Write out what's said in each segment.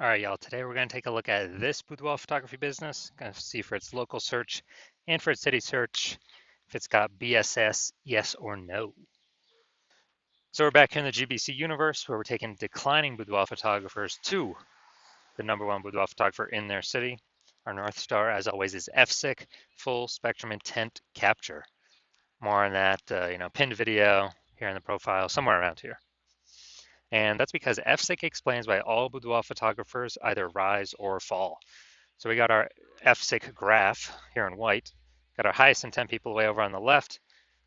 All right, y'all. Today we're going to take a look at this boudoir photography business. Going to see for its local search and for its city search if it's got BSS, yes or no. So we're back here in the GBC universe where we're taking declining boudoir photographers to the #1 boudoir photographer in their city. Our North Star, as always, is FSIC, full spectrum intent capture. More on that, pinned video here in the profile, somewhere around here. And that's because FSIC explains why all boudoir photographers either rise or fall. So we got our FSIC graph here in white, got our highest intent people way over on the left.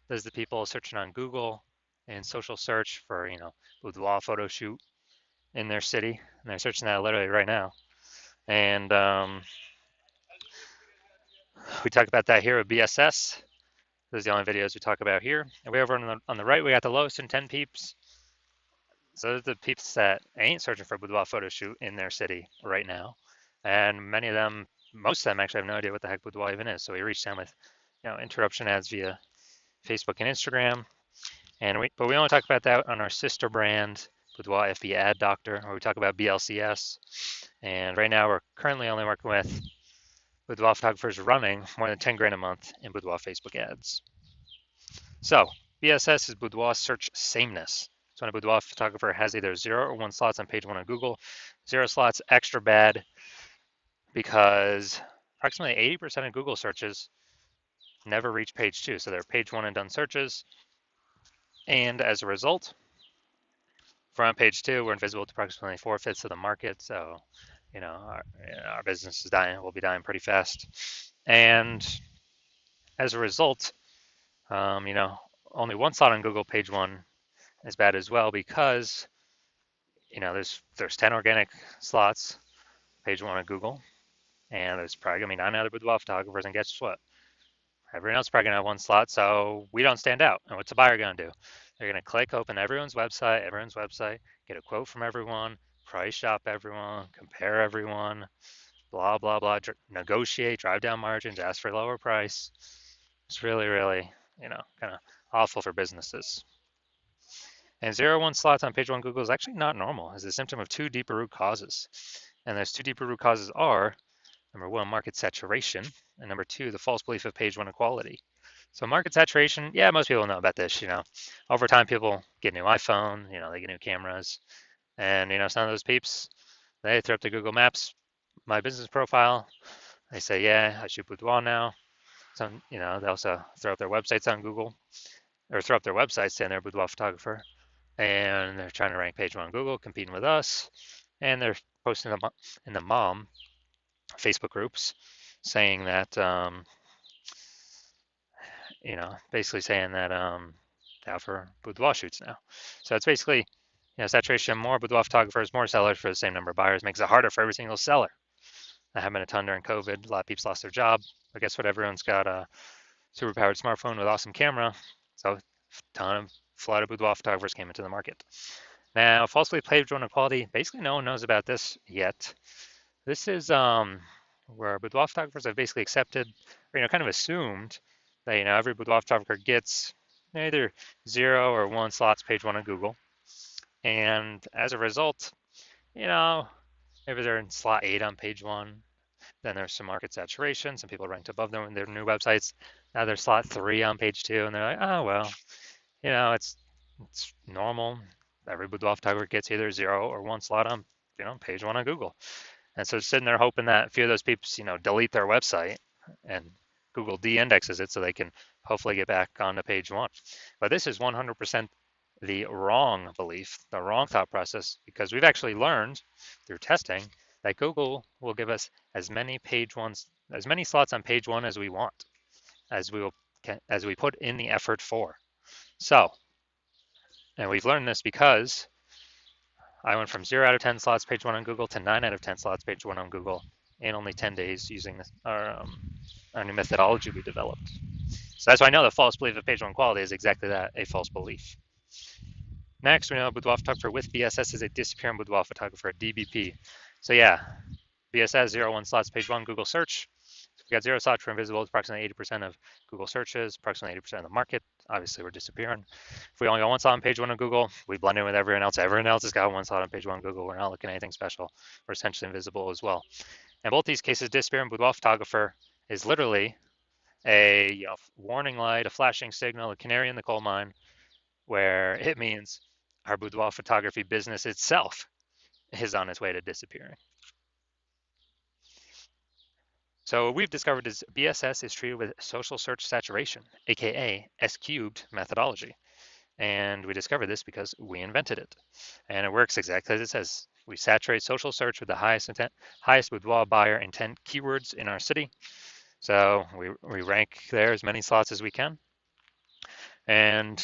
Those are the people searching on Google and social search for, boudoir photo shoot in their city. And they're searching that literally right now. And we talked about that here with BSS. Those are the only videos we talk about here. And way over on the right, we got the lowest intent peeps. So those are the peeps that ain't searching for a boudoir photo shoot in their city right now. And many of them, most of them actually have no idea what the heck boudoir even is. So we reached them with, interruption ads via Facebook and Instagram. But we only talk about that on our sister brand, Boudoir FB Ad Doctor, where we talk about BLCS. And right now we're currently only working with boudoir photographers running more than 10 grand a month in boudoir Facebook ads. So BSS is boudoir search sameness. So when a boudoir photographer has either 0 or 1 slots on page 1 on Google, 0 slots extra bad because approximately 80% of Google searches never reach page 2. So they're page 1 and done searches. And as a result, for on page 2, we're invisible to approximately 4/5 of the market. So, our business is dying. We'll be dying pretty fast. And as a result, only 1 slot on Google page 1 is bad as well because, there's 10 organic slots, page 1 on Google, and there's probably going to be 9 other boudoir photographers. And guess what? Everyone else is probably going to have 1 slot, so we don't stand out. And what's the buyer going to do? They're going to click open everyone's website, get a quote from everyone, price shop everyone, compare everyone, blah, blah, blah, negotiate, drive down margins, ask for a lower price. It's really, really, kind of awful for businesses. And 0-1 slots on page 1 Google is actually not normal. It's a symptom of 2 deeper root causes. And those 2 deeper root causes are, number 1, market saturation, and number 2, the false belief of page 1 equality. So market saturation, yeah, most people know about this. Over time, people get new iPhone, they get new cameras, and some of those peeps, they throw up the Google Maps, my business profile. They say, yeah, I shoot boudoir now. Some, they also throw up their websites on Google, or throw up their websites saying they're a boudoir photographer, and they're trying to rank page 1 on Google, competing with us, and they're posting them in the mom Facebook groups saying that, basically saying that they offer boudoir shoots now. So it's basically, saturation, more boudoir photographers, more sellers for the same number of buyers makes it harder for every single seller. That happened a ton during COVID. A lot of people lost their job. But guess what? Everyone's got a super powered smartphone with awesome camera. So a ton of flood of boudoir photographers came into the market. Now, falsely page 1 equality, basically no one knows about this yet. This is where boudoir photographers have basically accepted, or kind of assumed that every boudoir photographer gets either 0 or 1 slots page 1 on Google, and as a result, maybe they're in slot 8 on page 1. Then there's some market saturation. Some people ranked above them in their new websites. Now they're slot 3 on page 2, and they're like, oh well, it's normal. Every boudoir photographer gets either 0 or 1 slot on page 1 on Google. And so sitting there hoping that a few of those people, delete their website and Google de-indexes it so they can hopefully get back onto page 1. But this is 100% the wrong belief, the wrong thought process, because we've actually learned through testing that Google will give us as many slots on page 1 as we want, as we put in the effort for. So, and we've learned this because I went from 0 out of 10 slots page 1 on Google to 9 out of 10 slots page 1 on Google in only 10 days using our new methodology we developed. So that's why I know the false belief of page 1 quality is exactly that, a false belief. Next, we know a boudoir photographer with BSS is a disappearing boudoir photographer, DBP. So yeah, BSS 0-1 slots page 1 Google search. So we got 0 slots for invisible, approximately 80% of Google searches, approximately 80% of the market. obviously we're disappearing. If we only got one slot on page one of Google, we blend in with everyone else. Everyone else has got one slot on page one of Google. We're not looking at anything special. We're essentially invisible as well. In both these cases, disappearing boudoir photographer is literally a warning light, a flashing signal, a canary in the coal mine, where it means our boudoir photography business itself is on its way to disappearing. So what we've discovered is BSS is treated with social search saturation, aka S cubed methodology. And we discovered this because we invented it. And it works exactly as it says. We saturate social search with the highest boudoir buyer intent keywords in our city. So we rank there as many slots as we can. And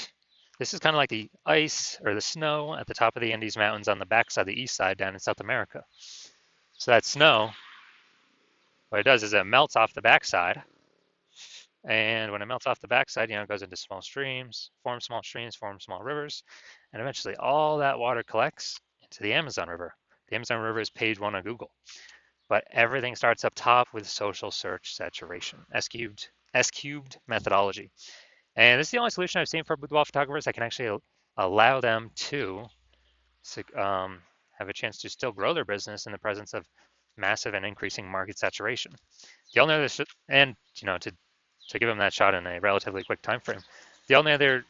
this is kind of like the ice or the snow at the top of the Andes Mountains on the backside, the east side down in South America. So that snow, what it does is it melts off the backside. And when it melts off the backside, it goes into small streams, forms small rivers, and eventually all that water collects into the Amazon River. The Amazon River is page one on Google. But everything starts up top with social search saturation, S cubed methodology. And this is the only solution I've seen for boudoir photographers that can actually allow them to have a chance to still grow their business in the presence of massive and increasing market saturation. The only other, and to give them that shot in a relatively quick time frame, the only other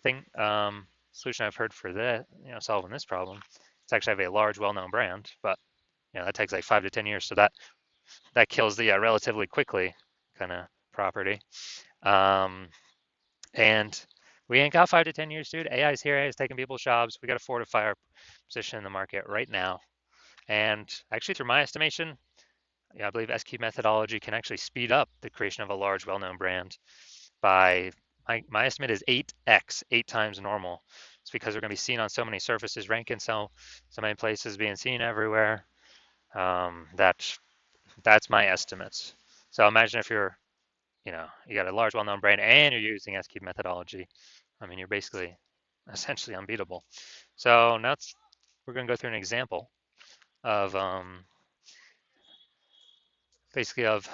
thing solution I've heard for that, solving this problem, is actually have a large, well-known brand, but that takes like 5 to 10 years, so that kills the relatively quickly kind of property. And we ain't got 5 to 10 years, dude. AI's here. AI's taking people's jobs. We got to fortify our position in the market right now. And actually, through my estimation, I believe SQ methodology can actually speed up the creation of a large, well-known brand by my estimate is 8x, 8 times normal. It's because we're going to be seen on so many surfaces, ranking so many places, being seen everywhere. That's my estimates. So imagine if you're you got a large, well-known brand and you're using SQ methodology. I mean, you're basically essentially unbeatable. So now we're going to go through an example of basically of,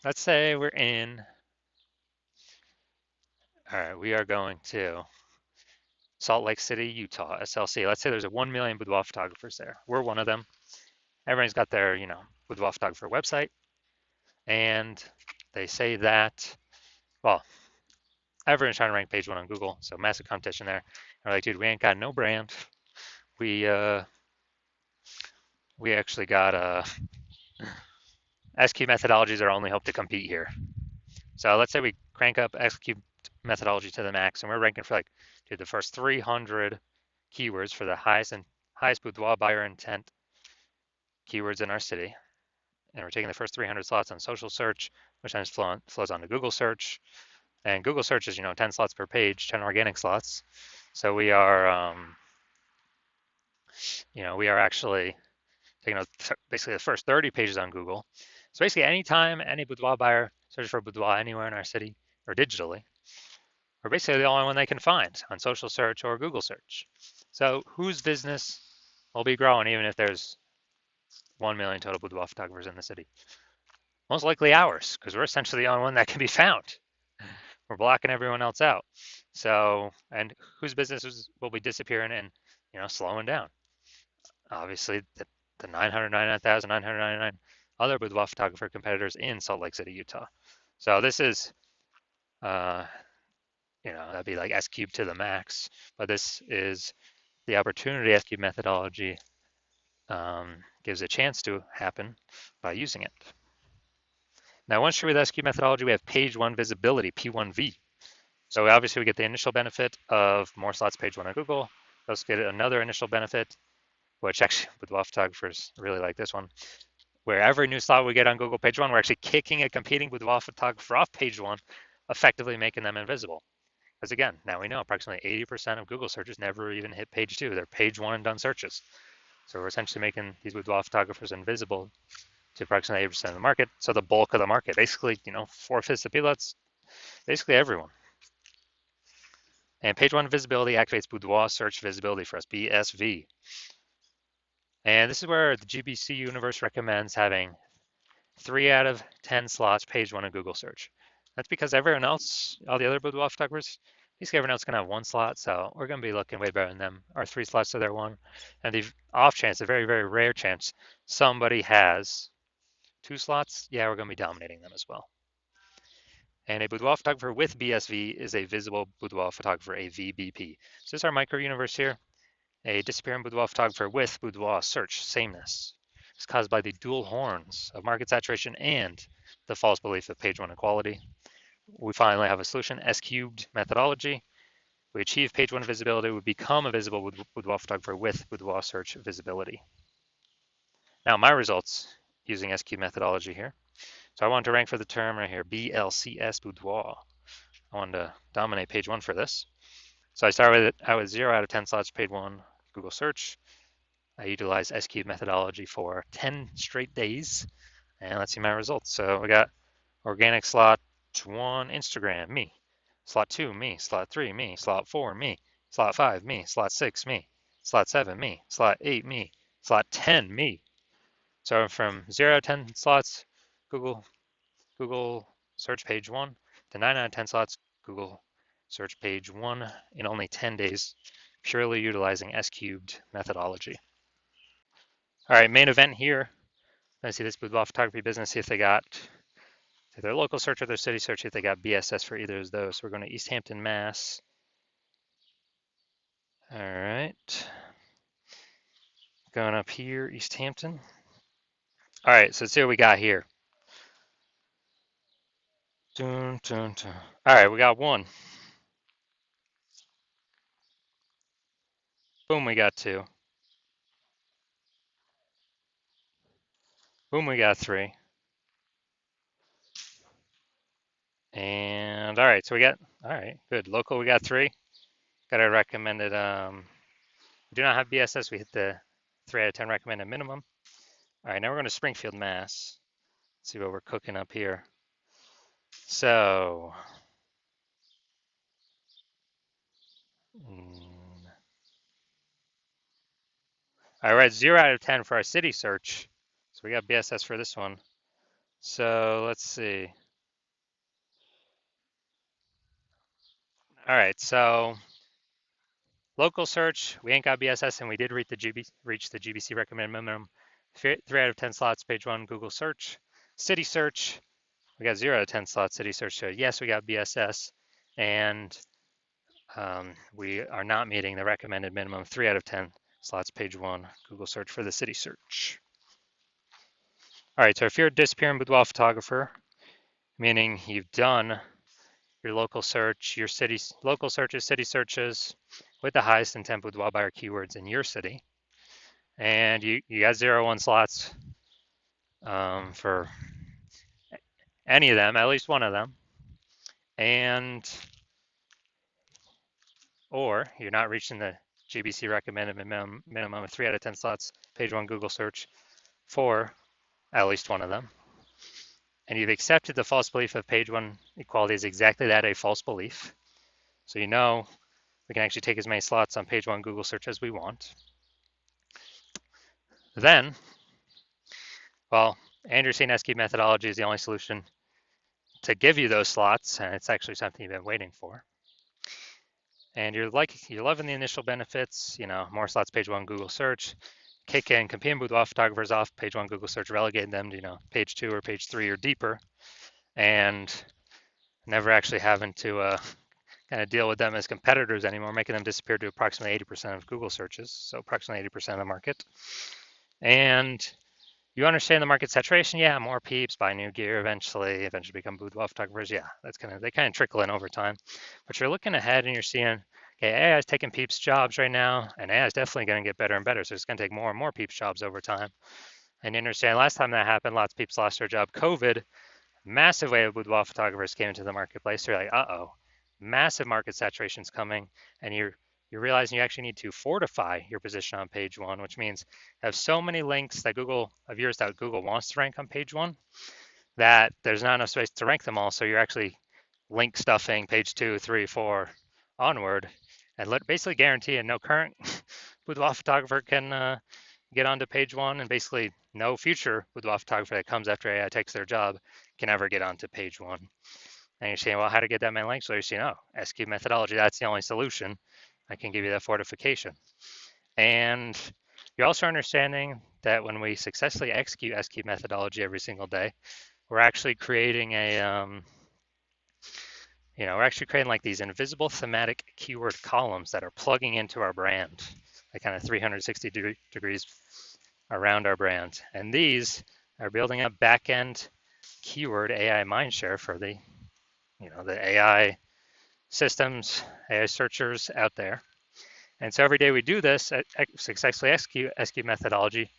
let's say we're in, all right, we are going to Salt Lake City, Utah, SLC. Let's say there's 1 million boudoir photographers there. We're one of them. Everyone's got their, boudoir photographer website. And they say that, well, everyone's trying to rank page one on Google. So massive competition there. And we're like, dude, we ain't got no brand. We actually got SQ methodologies are only hope to compete here. So let's say we crank up SQ methodology to the max, and we're ranking for the first 300 keywords for the highest boudoir buyer intent keywords in our city. And we're taking the first 300 slots on social search, which then flows on to Google search. And Google search is 10 slots per page, 10 organic slots. So we are we are actually taking basically the first 30 pages on Google. So basically, anytime any boudoir buyer searches for boudoir anywhere in our city or digitally, we're basically the only one they can find on social search or Google search. So whose business will be growing even if there's 1 million total boudoir photographers in the city? Most likely ours, because we're essentially the only one that can be found. We're blocking everyone else out. So, and whose businesses will be disappearing and slowing down? Obviously, the 999,999 other boudoir photographer competitors in Salt Lake City, Utah. So this is, that'd be like S cubed to the max, but this is the opportunity S cubed methodology gives a chance to happen by using it. Now, once you're with S cubed methodology, we have page one visibility, P1V. So obviously we get the initial benefit of more slots page one on Google. Let's get another initial benefit, which actually boudoir photographers really like this one, where every new slot we get on Google page one, we're actually kicking a competing boudoir photographer off page one, effectively making them invisible. Because again, now we know approximately 80% of Google searches never even hit page two. They're page one and done searches. So we're essentially making these boudoir photographers invisible to approximately 80% of the market. So the bulk of the market, basically, 4/5 of people, that's basically everyone. And page one visibility activates boudoir search visibility for us, BSV. And this is where the GBC universe recommends having 3 out of 10 slots page one of Google search. That's because everyone else, all the other boudoir photographers, basically everyone else can have one slot, so we're going to be looking way better than them. Our three slots to their one. And the off chance, a very, very rare chance, somebody has two slots, yeah, we're going to be dominating them as well. And a boudoir photographer with BSV is a visible boudoir photographer, a VBP. So this is our micro universe here. A disappearing boudoir photographer with boudoir search sameness is caused by the dual horns of market saturation and the false belief of page one equality. We finally have a solution, S cubed methodology. We achieve page one visibility, we become a visible boudoir photographer with boudoir search visibility. Now my results using S cubed methodology here. So I want to rank for the term right here, BLCS boudoir. I wanted to dominate page one for this. So I started with 0 out of 10 slots, page one, Google search. I utilized S cubed methodology for 10 straight days. And let's see my results. So we got organic slot 1, Instagram, me. Slot 2, me. Slot 3, me. Slot 4, me. Slot 5, me. Slot 6, me. Slot 7, me. Slot 8, me. Slot 10, me. So from 0 to 10 slots, Google search page 1 to 9 out of 10 slots, Google search page 1 in only 10 days, purely utilizing S cubed methodology. All right, main event here. Let's see this boudoir photography business, see if they got their local search or their city search, if they got BSS for either of those. So we're going to East Hampton, Mass. All right. Going up here, East Hampton. All right, so let's see what we got here. Dun, dun, dun. All right, we got 1. Boom, we got 2. Boom, we got 3. And all right, so we got, all right, good. Local, we got 3. Got our recommended, we do not have BSS. We hit the 3 out of 10 recommended minimum. All right, now we're going to Springfield, Mass. Let's see what we're cooking up here. So, all right, we're at 0 out of 10 for our city search. So we got BSS for this one. So let's see. All right, so local search, we ain't got BSS, and we did reach the GBC recommended minimum. 3 out of 10 slots, page 1, Google search. City search, we got 0 out of 10 slots, city search. So yes, we got BSS, and we are not meeting the recommended minimum. 3 out of 10 slots, page 1, Google search for the city search. All right, so if you're a disappearing boudoir photographer, meaning you've done your local search, your city's local searches, city searches with the highest intent boudoir buyer keywords in your city, and you got 0-1 slots for any of them, at least one of them, and or you're not reaching the GBC recommended minimum of 3 out of 10 slots, page 1 Google search for at least one of them, and you've accepted the false belief of page 1 equality is exactly that, a false belief. So you know we can actually take as many slots on page 1 Google search as we want. Then, well, Andrew's saying S cubed methodology is the only solution to give you those slots, and it's actually something you've been waiting for. And you're loving the initial benefits, more slots, page 1 Google search, kicking competing boudoir photographers off page 1 Google search, relegating them to page 2 or page 3 or deeper, and never actually having to kind of deal with them as competitors anymore, making them disappear to approximately 80% of Google searches, so approximately 80% of the market. And you understand the market saturation, yeah, more peeps buy new gear eventually become boudoir photographers, yeah, they kind of trickle in over time. But you're looking ahead and you're seeing, okay, AI is taking peeps jobs right now, and AI is definitely going to get better and better, so it's going to take more and more peeps jobs over time. And you understand, last time that happened, lots of peeps lost their job. COVID, massive wave of boudoir photographers came into the marketplace. You're like, uh-oh, massive market saturation's coming, and you're realizing you actually need to fortify your position on page 1, which means have so many links that Google wants to rank on page 1 that there's not enough space to rank them all. So you're actually link stuffing page 2, 3, 4 onward, and basically guaranteeing no current boudoir photographer can get onto page 1, and basically no future boudoir photographer that comes after AI takes their job can ever get onto page 1. And you're saying, well, how to get that many links? So you're saying, oh, SQ methodology, that's the only solution. I can give you that fortification. And you're also understanding that when we successfully execute SQ methodology every single day, we're actually creating we're actually creating like these invisible thematic keyword columns that are plugging into our brand, like kind of 360 degrees around our brand. And these are building up back-end keyword AI mindshare for the AI systems, AI searchers out there. And so every day we do this, successfully execute SQ methodology,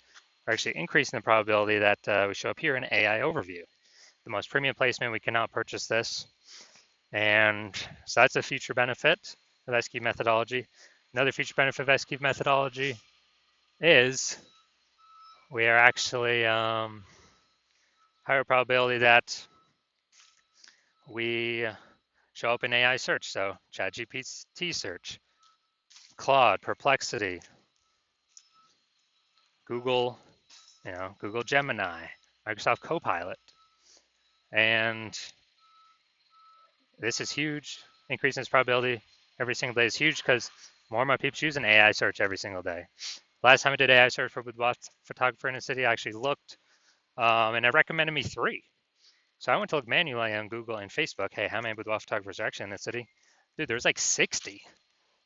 we're actually increasing the probability that we show up here in AI overview. The most premium placement, we cannot purchase this. And so that's a future benefit of SQ methodology. Another future benefit of SQ methodology is we are actually higher probability that we show up in AI search. So ChatGPT search, Claude, Perplexity, Google, Google Gemini, Microsoft Copilot. And this is huge. Increasing its probability every single day is huge because more and more people use an AI search every single day. Last time I did AI search for Boudoir photographer in the city, I actually looked and it recommended me 3. So I went to look manually on Google and Facebook. Hey, how many boudoir photographers are actually in the city? Dude, there's like 60.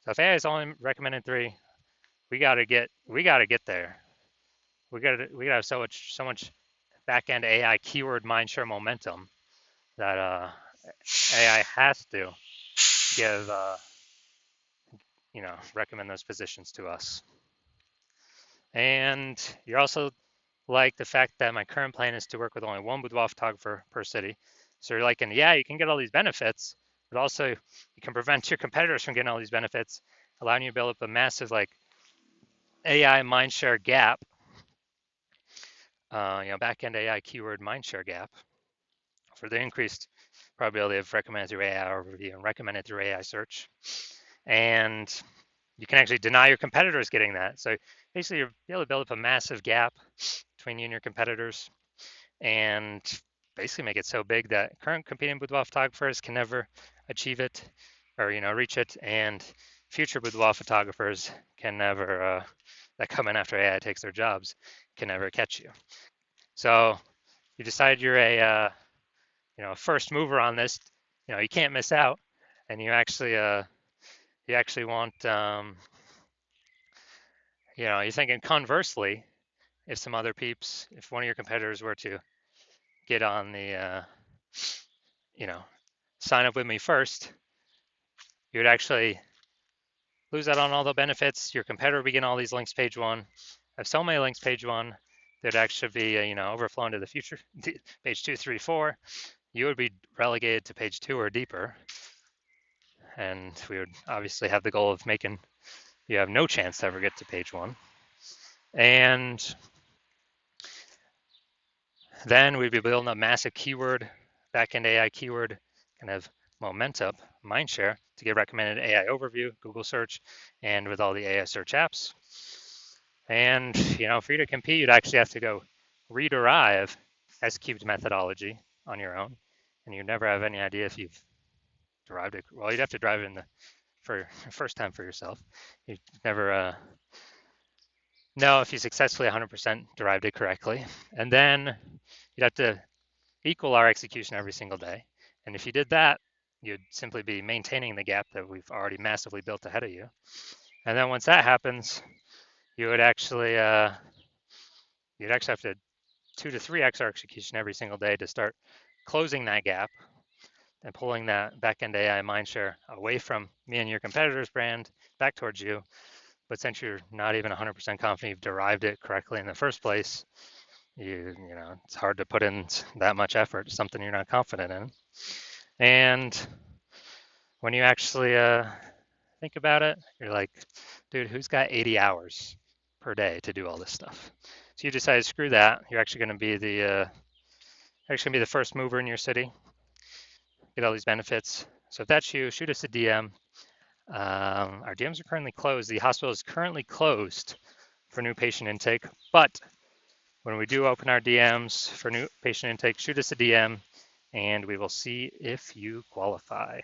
So if AI is only recommended 3, we gotta get there. We gotta have so much back end AI keyword mindshare momentum that AI has to give recommend those positions to us. And you're also like the fact that my current plan is to work with only one boudoir photographer per city. So you're like, and yeah, you can get all these benefits, but also you can prevent your competitors from getting all these benefits, allowing you to build up a massive like AI mindshare gap, back-end AI keyword mindshare gap for the increased probability of recommended through AI overview and recommended through AI search. And you can actually deny your competitors getting that. So basically you're able to build up a massive gap between you and your competitors and basically make it so big that current competing boudoir photographers can never achieve it or reach it, and future boudoir photographers can never that come in after AI takes their jobs can never catch you. So you decide you're a first mover on this, you can't miss out, and you actually want you're thinking conversely, if some other peeps, if one of your competitors were to get on the sign up with me first, you would actually lose out on all the benefits. Your competitor would begin all these links page 1. Have so many links page 1, there'd actually be overflowing to the future page 2, 3, 4. You would be relegated to page 2 or deeper, and we would obviously have the goal of making you have no chance to ever get to page 1. And then we'd be building a massive keyword, back-end AI keyword, kind of momentum, mindshare to get recommended AI overview, Google search, and with all the AI search apps. And for you to compete, you'd actually have to go rederive S-cubed methodology on your own, and you'd never have any idea if you've derived it. Well, you'd have to drive it for first time for yourself. You'd never know if you successfully 100% derived it correctly. And then you'd have to equal our execution every single day. And if you did that, you'd simply be maintaining the gap that we've already massively built ahead of you. And then once that happens, you would actually have to 2 to 3x our execution every single day to start closing that gap and pulling that back-end AI mindshare away from me and your competitor's brand back towards you. But since you're not even 100% confident you've derived it correctly in the first place, it's hard to put in that much effort to something you're not confident in. And when you actually think about it, you're like, dude, who's got 80 hours per day to do all this stuff? So you decide, screw that. You're actually going to be the first mover in your city, get all these benefits. So if that's you, shoot us a DM. Our DMs are currently closed. The hospital is currently closed for new patient intake, but when we do open our DMs for new patient intake, shoot us a DM. and we will see if you qualify.